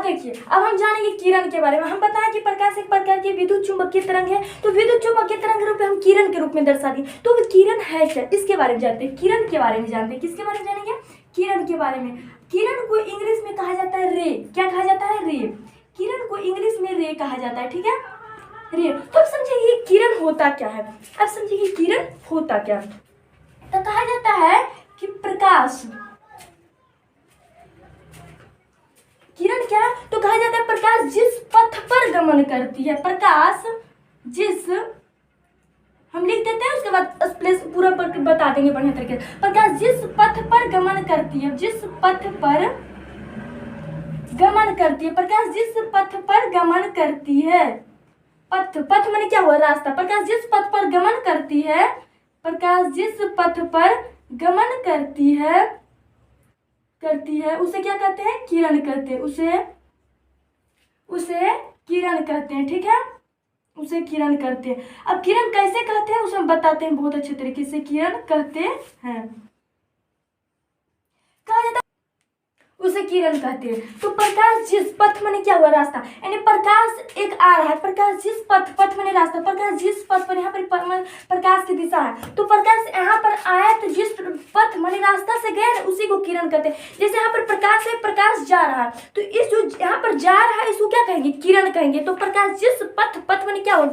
देखिए, अब हम जानेंगे किरण के बारे में। हम बताएं कि प्रकाश एक प्रकार की विद्युत चुंबकीय तरंग है, तो विद्युत चुंबकीय तरंग के रूप में हम किरण के रूप में दर्शा दिए। तो किरण है क्या, इसके बारे में जानते हैं, किरण के बारे में जानते हैं। किसके बारे में जानेंगे, किरण के बारे में। किरण को इंग्लिश में कहा जाता है रे। क्या कहा जाता है, रे। किरण को इंग्लिश में रे कहा जाता है, ठीक है, रे। तो अब समझिए किरण होता क्या है। अब समझिए किरण होता क्या है। तो कहा जाता है कि प्रकाश, किरण क्या है, तो कहा जाता है प्रकाश जिस पथ पर गमन करती है, प्रकाश जिस, हम लिख देते हैं उसके बाद प्लेस पूरा बता देंगे बढ़िया तरीके से। प्रकाश जिस पथ पर गमन करती है, जिस पथ पर गमन करती है, प्रकाश जिस पथ पर गमन करती है, पथ, पथ माने क्या हुआ, रास्ता। प्रकाश जिस पथ पर गमन करती है, प्रकाश जिस पथ पर गमन करती है उसे क्या कहते हैं, किरण कहते हैं। उसे किरण कहते हैं, ठीक है, उसे किरण कहते हैं। अब किरण कैसे कहते हैं उसे हम बताते हैं बहुत अच्छे तरीके से। किरण कहते हैं, कहा जाता है उसे किरण कहते हैं। तो प्रकाश जिस पथ माने क्या हुआ, रास्ता, यानी प्रकाश एक आ रहा है, प्रकाश जिस पथ, पथ माने रास्ता, प्रकाश जिस पथ पर, यहाँ पर प्रकाश की दिशा है, तो प्रकाश यहाँ पर आया तो जिस पथ माने रास्ता से गया उसी को किरण कहते हैं। जैसे यहाँ पर प्रकाश है, प्रकाश जा रहा है, तो इस जो यहाँ पर जा रहा है इसको क्या कहेंगे, किरण कहेंगे। तो प्रकाश जिस पथ, पथ माने क्या हो,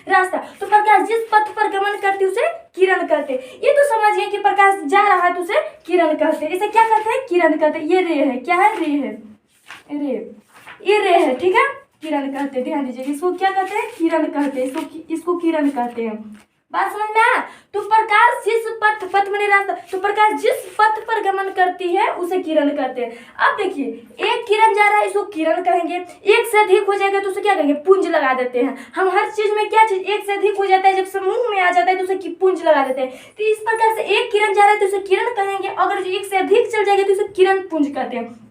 रास्ता, तो प्रकाश जिस पथ पर गमन करती उसे किरण कहते। ये तो समझिए कि प्रकाश जा रहा है तो उसे किरण कहते। इसे क्या कहते हैं, किरण कहते। ये रे है, क्या है, रे है, रे, ये रे है, ठीक है, किरण कहते। ध्यान दीजिए, इसको क्या कहते हैं, किरण कहते हैं, इसको किरण कहते हैं। बात समझ में आया। तो प्रकाश जिस पथ, पथ माने रास्ता, तो प्रकाश जिस पथ पर गमन करती है उसे किरण कहते हैं। अब देखिए, एक किरण जा रहा है इसको किरण कहेंगे, एक से अधिक हो जाएगा तो उसे क्या कहेंगे, पुंज लगा देते हैं। हम हर चीज में क्या चीज एक से अधिक हो जाता है, जब समूह में आ जाता है तो उसे पुंज लगा देते हैं। तो इस प्रकार से एक किरण जा रहा है तो उसे किरण कहेंगे, अगर एक से अधिक चल जाएगा तो उसे किरण पुंज कहते हैं।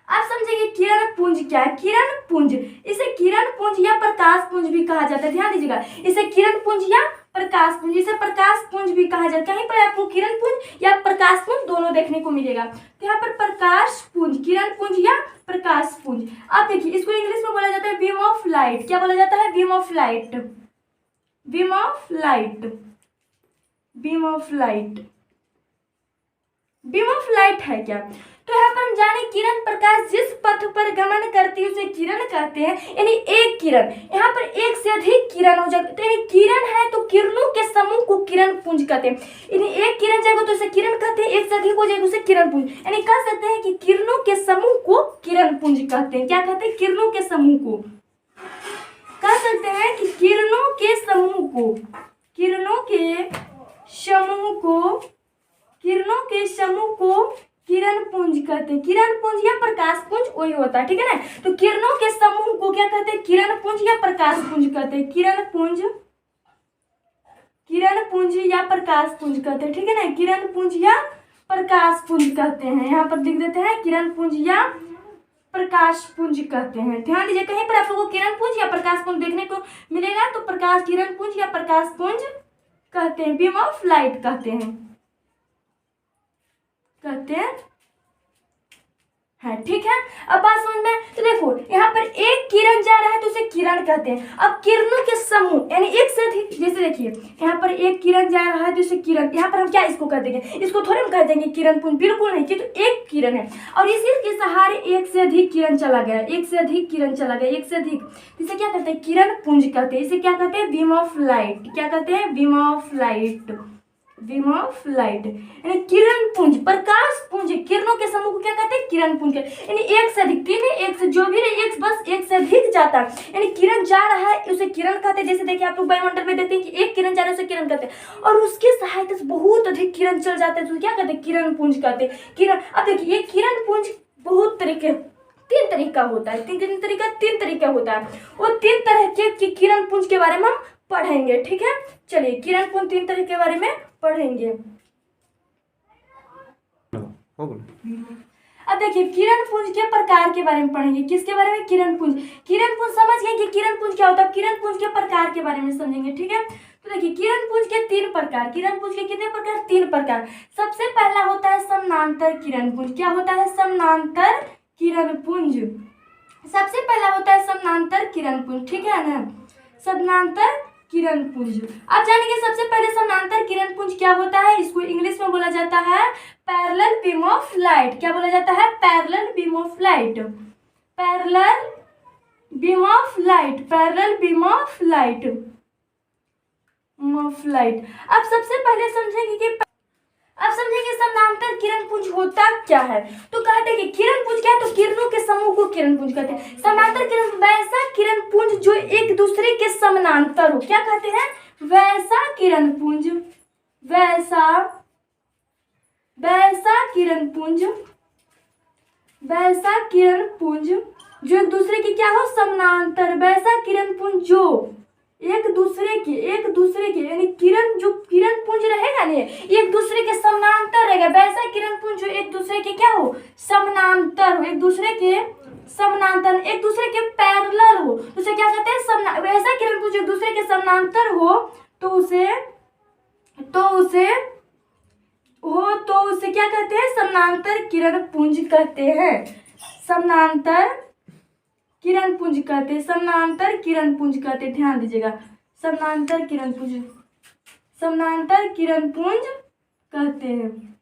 आप समझिए किरण पुंज क्या है, किरण पुंज, इसे किरण पुंज या प्रकाश पुंज भी कहा जाता है। ध्यान दीजिएगा, इसे किरण पुंज या प्रकाश पुंज, इसे प्रकाश पुंज भी कहा जाता है। कहीं पर आपको किरण पुंज या प्रकाश पुंज दोनों देखने को मिलेगा। तो यहाँ पर प्रकाश पुंज, किरण पुंज या प्रकाश पुंज। आप देखिए, इसको इंग्लिश में बोला जाता है बीम ऑफ लाइट। क्या बोला जाता है, beam of light, beam of light, beam of light, beam of light है क्या। तो यहाँ पर हम जाने किरण, प्रकाश जिस पथ पर गमन करती है उसे किरण कहते हैं। यानी एक किरण, यहाँ पर एक से अधिक किरण हो जाए तो यानी किरण है तो किरणों के समूह को किरण पुंज कहते हैं। यानी एक किरण जाएगा तो उसे किरण कहते हैं, एक से अधिक हो जाएगा उसे किरण पुंज। यानी कह सकते हैं कि किरणों के समूह को किरण पुंज कहते हैं। क्या कहते हैं, किरणों के समूह को, कह सकते हैं कि किरणों के समूह को, किरणों के समूह को, किरणों के समूह को किरण पुंज कहते हैं। किरण पुंज या प्रकाश पुंज वही होता है, ठीक है ना। तो किरणों के समूह को क्या कहते हैं, किरण पुंज या प्रकाश पुंज कहते हैं। किरण पुंज, किरण पुंज या प्रकाश पुंज कहते हैं, ठीक है ना। किरण पुंज या प्रकाश पुंज कहते हैं। यहाँ पर लिख देते हैं किरण पुंज या प्रकाश पुंज कहते हैं। ध्यान दीजिए, कहीं पर आप लोगों को किरण पुंज या प्रकाश पुंज देखने को मिलेगा तो प्रकाश, किरण पुंज या प्रकाश पुंज कहते हैं, बीम ऑफ लाइट कहते हैं, कहते हैं, ठीक है। अब बात समझ में, तो देखो यहाँ पर एक किरण जा रहा है तो उसे किरण कहते हैं। अब किरणों के समूह यानी एक से अधिक, जैसे देखिए यहाँ पर एक किरण जा रहा है तो उसे किरण, यहाँ पर हम क्या इसको कह देंगे, इसको थोड़े हम कह देंगे किरण पुंज, बिल्कुल नहीं, कि तो एक किरण है और इसी के सहारे एक से अधिक किरण चला गया, एक से अधिक किरण चला गया, एक से अधिक, इसे क्या कहते हैं, किरण पुंज कहते हैं। इसे क्या कहते हैं, बीम ऑफ लाइट। क्या कहते हैं, beam of light, beam of light. यानी किरण पुंज, प्रकाश पुंज, किरणों के समूह को क्या कहते हैं, किरण पुंज। यानी एक से अधिक, तीन है, एक से जो भी है, एक बस एक से अधिक जाता है, यानी किरण जा रहा है उसे किरण कहते हैं। जैसे देखिए आप लोग वायुमंडल में देखते हैं कि एक किरण जा रहा है उसे किरण कहते हैं, और उसके सहायता से बहुत अधिक किरण चल जाते हैं तो क्या कहते हैं, किरण पुंज कहते हैं। किरण, अब देखिए ये किरण पुंज बहुत तरीके, तीन तरीका होता है, तीन तरीका होता है। वो तीन तरह के किरण पुंज के बारे में हम पढ़ेंगे, ठीक है। चलिए किरण पुंज तीन तरह के बारे में पढ़ेंगे। अब देखिए किरण पुंज के प्रकार के बारे में पढ़ेंगे। किसके बारे में, किरण पुंज। किरण पुंज समझ गए कि किरण पुंज क्या होता है, किरण पुंज के प्रकार के बारे में समझेंगे, ठीक है। तो देखिए किरण पुंज के तीन प्रकार, किरण पुंज के कितने प्रकार, तीन प्रकार। सबसे पहला होता है समानांतर किरण पुंज। क्या होता है, समानांतर किरण पुंज। सबसे पहला होता है समानांतर किरण पुंज, ठीक है ना, समानांतर किरण पुंज। अब जानेंगे सबसे पहले समानांतर किरण पुंज क्या होता है। इसको इंग्लिश में बोला जाता है पैरेलल बीम ऑफ लाइट। क्या बोला जाता है? Parallel beam of light, parallel beam of light, parallel beam of light, of light. अब सबसे पहले समझेंगे कि समानांतर किरण पुंज होता क्या है। तो कहते हैं कि किरण पुंज क्या है, तो किरणों के समूह को किरण पुंज कहते हैं। समानांतर किरण वैसा किरण पुंज जो एक दूसरे के समानांतर हो, क्या कहते हैं? वैसा किरण पुंज, वैसा किरण पुंज, वैसा किरण पुंज जो एक दूसरे के क्या हो? समानांतर। वैसा किरण पुंज जो एक दूसरे के यानी किरण जो किरण पुंज रहेगा ना, एक दूसरे के समानांतर रहेगा। वैसा किरण पुंज जो एक दूसरे के क्या हो? समानांतर हो, एक दूसरे के समानांतर, एक दूसरे के पैरेलल हो, तो उसे क्या कहते हैं? वैसा किरण पुंज एक दूसरे के समानांतर हो तो उसे क्या कहते हैं? समानांतर किरण पुंज कहते हैं। समानांतर किरण पुंज कहते हैं, समानांतर किरण पुंज कहते हैं। ध्यान दीजिएगा, समानांतर किरण पुंज, समानांतर किरण पुंज कहते हैं।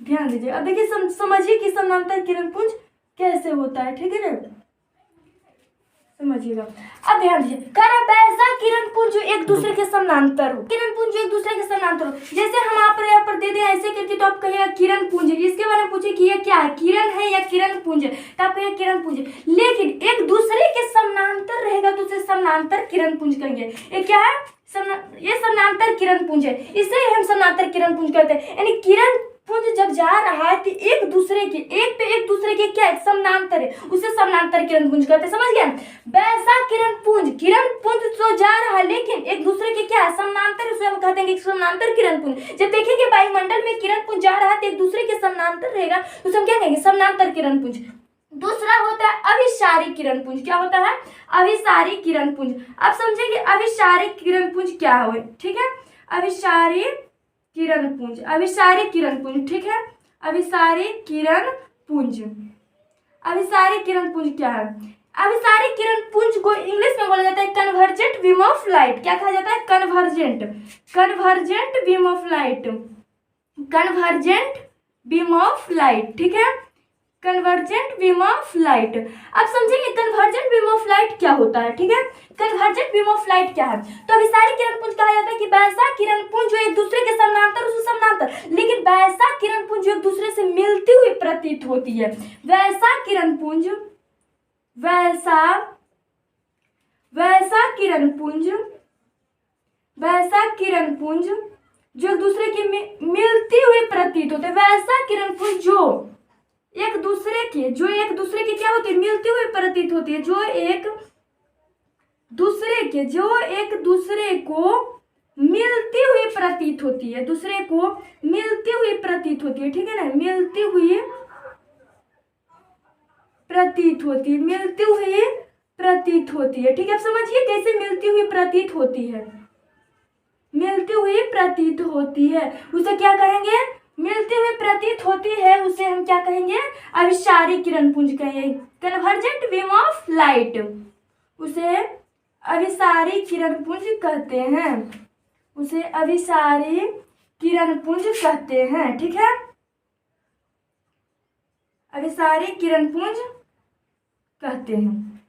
ध्यान दीजिए। अब देखिए समझिए कि समानांतर किरण पुंज कैसे होता है, ठीक है ना, समझिएगा। अब ध्यान दीजिए, वैसा किरण पुंज जो एक दूसरे के समानांतर हो, किरण पुंज जो एक दूसरे के समानांतर हो। जैसे हम यहाँ पर दे दें ऐसे करके, तो आप कहिएगा किरण पुंज है। इसके बारे में पूछे कि ये क्या है, किरण है या किरण पुंज है, तो आप कहिएगा किरण पुंज है। लेकिन एक दूसरे के समानांतर रहेगा तो उसे समानांतर किरण पुंज कहेंगे। ये क्या है? ये समानांतर किरण पुंज है, इसे हम समानांतर किरण पुंज कहते हैं। यानी किरण पुंज जब जा रहा है तो एक दूसरे के क्या समानांतर है, उसे समानांतर किरण पुंज कहते हैं। समझ गए? वैसा किरण पुंज तो जा रहा है लेकिन एक दूसरे के क्या समानांतर, उसे हम कहते हैं समानांतर किरण पुंज। जब देखेंगे वायुमंडल में किरण पुंज जा रहा है तो एक दूसरे के समानांतर रहेगा, उसे हम क्या कहेंगे? समानांतर किरण पुंज। दूसरा होता है अभिसारी किरण पुंज। क्या होता है? अभिसारी किरण पुंज। अब समझेंगे अभिसारी किरण पुंज क्या है, ठीक है। अभिसारी किरण पुंज, अभिसारी किरण पुंज, ठीक है। अभिसारी किरण पुंज, अभिसारी किरण पुंज क्या है? अभिसारी किरण पुंज को इंग्लिश में बोला जाता है कन्वर्जेंट बीम ऑफ लाइट। क्या कहा जाता है? Convergent, convergent beam of light, convergent beam of light, ठीक है, कन्वर्जेंट बीम ऑफ लाइट। अब समझेंगे कन्वर्जेंट बीम ऑफ लाइट क्या होता है, ठीक है। कन्वर्जेंट बीम ऑफ लाइट क्या है? तो अभिसारी किरण पुंज कहा जाता है कि वैसा किरण पुंज जो एक दूसरे के समानांतर, उससे समानांतर, लेकिन वैसा किरण पुंज जो एक दूसरे से मिलती हुई प्रतीत होती है। वैसा किरण पुंज, वैसा किरण पुंज, वैसा किरण पुंज जो एक दूसरे की मिलती हुई प्रतीत होते, वैसा किरण पुंज जो एक दूसरे के क्या होती है? मिलती हुई प्रतीत होती है, जो एक दूसरे को मिलती हुई प्रतीत होती है, दूसरे को मिलती हुई प्रतीत होती है, ठीक है ना, मिलती हुई प्रतीत होती है, मिलती हुई प्रतीत होती है, ठीक है। अब समझिए कैसे मिलती हुई प्रतीत होती है, मिलती हुई प्रतीत होती है, उसे क्या कहेंगे? मिलती हुई प्रतीत होती है, उसे हम क्या कहेंगे? अभिसारी किरण पुंज कहेंगे, कन्वर्जेंट बीम ऑफ लाइट, उसे अभिसारी किरण पुंज कहते हैं, उसे अभिसारी किरण पुंज कहते हैं, ठीक है, अभिसारी किरण पुंज कहते हैं।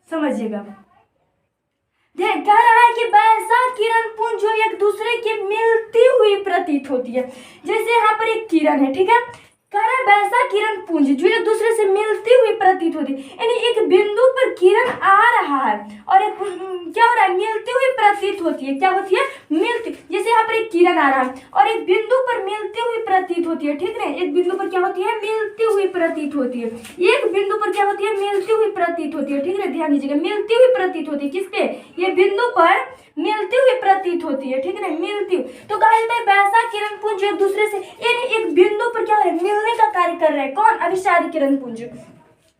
समझिएगा। कह रहा है कि वैसा किरण पुंज जो एक दूसरे की मिलती हुई प्रतीत होती है। जैसे यहाँ पर एक किरण है, ठीक है, कह रहा है वैसा किरण पुंज जो एक दूसरे से मिलती हुई प्रतीत होती है। यानी एक बिंदु पर किरण आ रहा है और एक क्या हो रहा है? मिलती हुई प्रतीत होती है। क्या होती है? मिलती। जैसे यहाँ पर एक किरण आ रहा है और एक बिंदु पर मिलती हुई प्रतीत होती है, ठीक है। एक बिंदु पर क्या होती है? मिलती हुई प्रतीत होती है। एक बिंदु पर क्या होती है? मिलती हुई प्रतीत होती है, ठीक है। ध्यान दीजिएगा, मिलती हुई प्रतीत होती है। किस पे? ये बिंदु पर मिलती हुई प्रतीत होती है, ठीक है ना, मिलती हुई। तो कहा जाता है वैसा किरण पुंज एक दूसरे से यानी एक बिंदु पर क्या हो रहा है? मिलने का कार्य कर रहा है। कौन? अभिसारी किरण पुंज।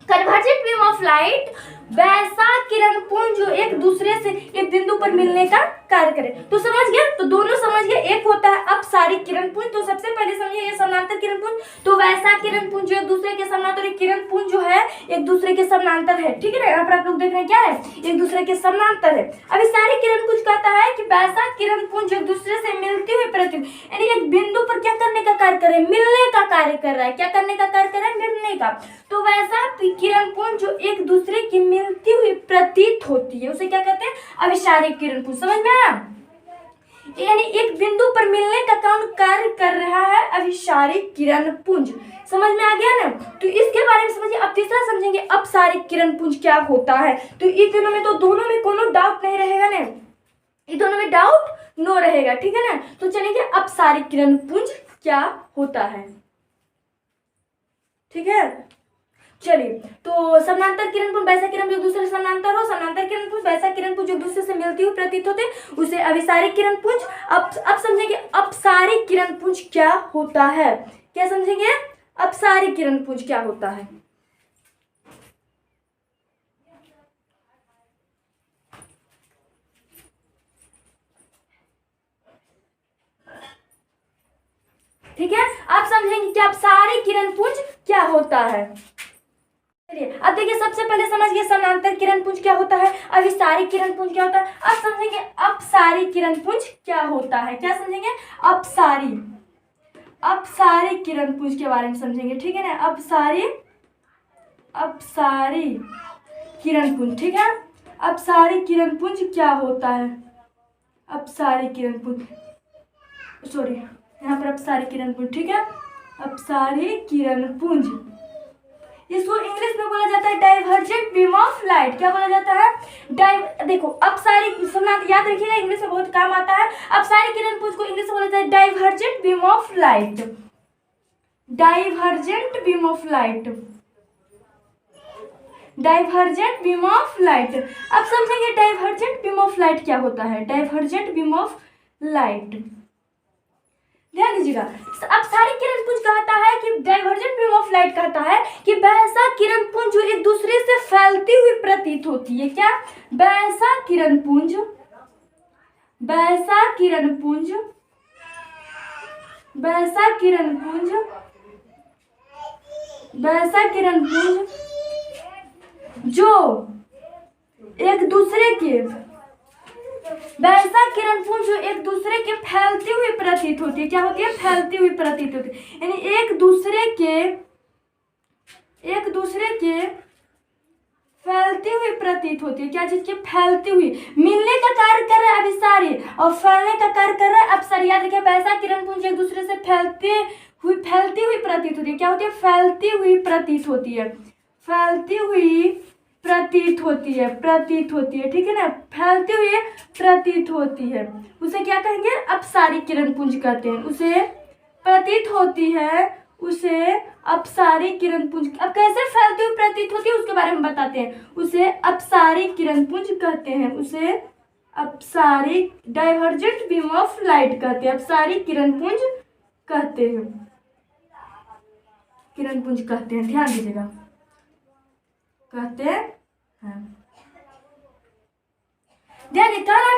कन्वर्जेंट बीम ऑफ लाइट वैसा किरण पुंज जो एक दूसरे से एक बिंदु पर मिलने का कार्य करे। तो समझ गया, तो दोनों समझ गए। एक होता है अपसारिक किरण पुंज, तो सबसे पहले समझिए ये समानांतर किरण पुंज, तो वैसा किरण पुंज जो एक दूसरे के समानांतर, किरण पुंज जो है एक दूसरे के समानांतर है, ठीक है ना। यहाँ पर आप लोग देख रहे हैं क्या है, एक दूसरे के समानांतर है। अभी सारी किरण पुंज कहता है कि वैसा किरण पुंज एक दूसरे से मिलती हुई यानी एक बिंदु पर क्या करने का कार्य कर रहे हैं, मिलने का कार्य कर रहा है। क्या करने का कार्य कर रहा है, मिलने का। तो वैसा किरण पुंज जो एक दूसरे की मिलती हुई प्रतीत होती है उसे क्या कहते हैं, अभिसारिक किरण पुंज। समझ में आया, यानी एक बिंदु पर मिलने का कौन कार्य कर रहा है, अभिसारिक किरण पुंज। समझ में आ गया ना। तो इसके बारे में समझिए। अब तीसरा समझेंगे अपसारिक किरण पुंज क्या होता है। तो इन दोनों में, तो दोनों में कोनो डाउट नहीं रहेगा ना, इन दोनों में डाउट नो रहेगा, ठीक है ना। तो चलिए अपसारिक किरण पुंज क्या होता है, ठीक है। चलिए, तो समानांतर किरण पुंज वैसा किरण पुंज एक दूसरे से समानांतर हो, समानांतर किरण पुंज वैसा किरण पुंज एक दूसरे से मिलती हुई प्रतीत होते, उसे अभिसारिक किरण पुंज। अब समझेंगे अपसारिक किरण पुंज क्या होता है। क्या समझेंगे, अपसारिक किरण पुंज क्या होता है। ठीक है, आप समझेंगे कि अपसारिक किरण पुंज क्या होता है। चलिए अब देखिए, सबसे पहले समझिए समानांतर किरण पुंज क्या होता है, अभिसारिक किरण पुंज क्या होता है। अब समझेंगे अपसारिक किरण पुंज क्या होता है। क्या समझेंगे, अपसारिक किरण पुंज के बारे में समझेंगे, ठीक है ना। अपसारिक किरण पुंज, ठीक है। अपसारिक किरण पुंज क्या होता है, अपसारिक किरण पुंज, सॉरी यहाँ पर अपसारिक किरण पुंज, ठीक है। अपसारिक किरण पुंज, इसको इंग्लिश में बोला जाता है डाइवर्जेंट बीम ऑफ लाइट। क्या बोला जाता है, देखो अपसारिक, याद रखिएगा इंग्लिश में बहुत काम आता है। अपसारिक किरण पुंज को इंग्लिश में बोला जाता है divergent beam of light, divergent beam of light, divergent beam of light. अब समझेंगे डाइवर्जेंट बीम ऑफ लाइट क्या होता है, डाइवर्जेंट बीम ऑफ लाइट। ध्यान दीजिएगा, अपसारिक किरण पुंज कहता है कि डाइवर्जेंट बीम ऑफ लाइट कहता है कि वैसा किरण पुंज जो एक दूसरे से फैलती हुई प्रतीत होती है। क्या, वैसा किरण पुंज, वैसा किरण पुंज, वैसा किरण पुंज, वैसा किरण पुंज जो एक दूसरे के, वैसा किरण पुंज जो एक दूसरे के फैलती हुई प्रतीत होती है। क्या होती है, फैलती हुई प्रतीत होती है, यानी एक दूसरे के फैलती हुई प्रतीत होती है। क्या चीज की, फैलती हुई। मिलने का कार्य कर रहा है अभिसारी और फैलने का कार्य कर रहा है अपसारी। याद रखिए, वैसा किरण पुंज एक दूसरे से फैलती हुई प्रतीत होती है। क्या होती है, फैलती हुई प्रतीत होती है, फैलती हुई प्रतीत होती है, प्रतीत होती है, ठीक है ना। फैलती हुई प्रतीत होती है, उसे क्या कहेंगे, अपसारिक किरण पुंज कहते हैं। उसे प्रतीत होती है, उसे अपसारिक किरण पुंज। अब कैसे फैलती हुई प्रतीत होती है उसके बारे में बताते हैं। उसे अपसारिक किरण पुंज कहते हैं, उसे अपसारिक, डाइवर्जेंट बीम ऑफ लाइट कहते हैं, अपसारिक किरण पुंज कहते हैं, किरण पुंज कहते हैं। ध्यान दीजिएगा, कहते हैं। ध्यान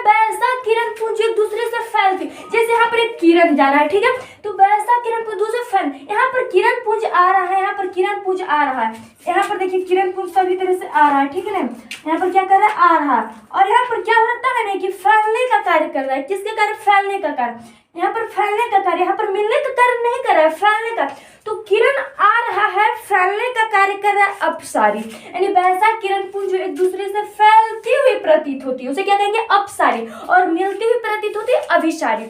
वैसा किरण पुंज एक दूसरे से फैलती, जैसे यहाँ पर एक किरण जा रहा है, ठीक है, तो वैसा किरण पुंज दूसरे फैल, यहाँ पर किरण पुंज आ रहा है, यहाँ पर किरण पुंज आ रहा है, यहाँ पर देखिए किरण पुंज सभी तरह से आ रहा है, ठीक है ना। यहाँ पर क्या कर रहा है, आ रहा है, और यहाँ पर क्या होता है ना कि फैलने का कार्य कर रहा है। किसके कार्य, फैलने का कार्य। यहाँ पर फैलने का कार्य, यहाँ पर मिलने का कार्य नहीं कर रहा है, फैलने का। तो किरण आ रहा है, फैलने का कार्य कर रहा है अपसारी, यानी वैसा किरण पुंज जो एक दूसरे से फैलती हुई प्रतीत होती है उसे क्या कहेंगे, अपसारी, और मिलती हुई प्रतीत होती है अभिसारी।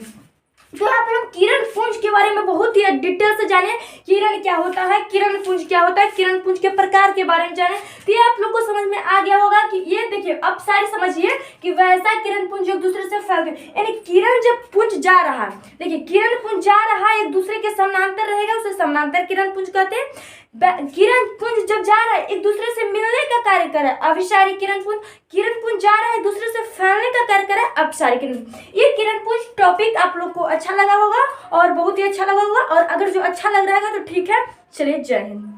तो यहाँ पर हम किरण पुंज के बारे में बहुत ही डिटेल से जाने, किरण क्या होता है, किरण पुंज क्या होता है, किरण पुंज के प्रकार के बारे में जाने। तो ये आप लोग को समझ में आ गया होगा कि ये देखिए, अब सारी समझिए कि वैसा किरण पुंज एक दूसरे से फैलते, यानी किरण जब पुंज जा रहा है, देखिए किरण पुंज जा रहा है एक दूसरे के समानांतर रहेगा, उसे समानांतर किरण पुंज कहते हैं। किरण पुंज जब जा रहा है एक दूसरे से मिलने का कार्य कर रहा है अभिसारी किरण पुंज, किरण पुंज जा रहा है एक दूसरे से फैलने का कार्य कर रहा है अपसारी किरण पुंज। ये किरण पुंज टॉपिक आप लोग को अच्छा लगा होगा और बहुत ही अच्छा लगा होगा, और अगर जो अच्छा लग रहा है तो ठीक है, चलिए जय हिंद।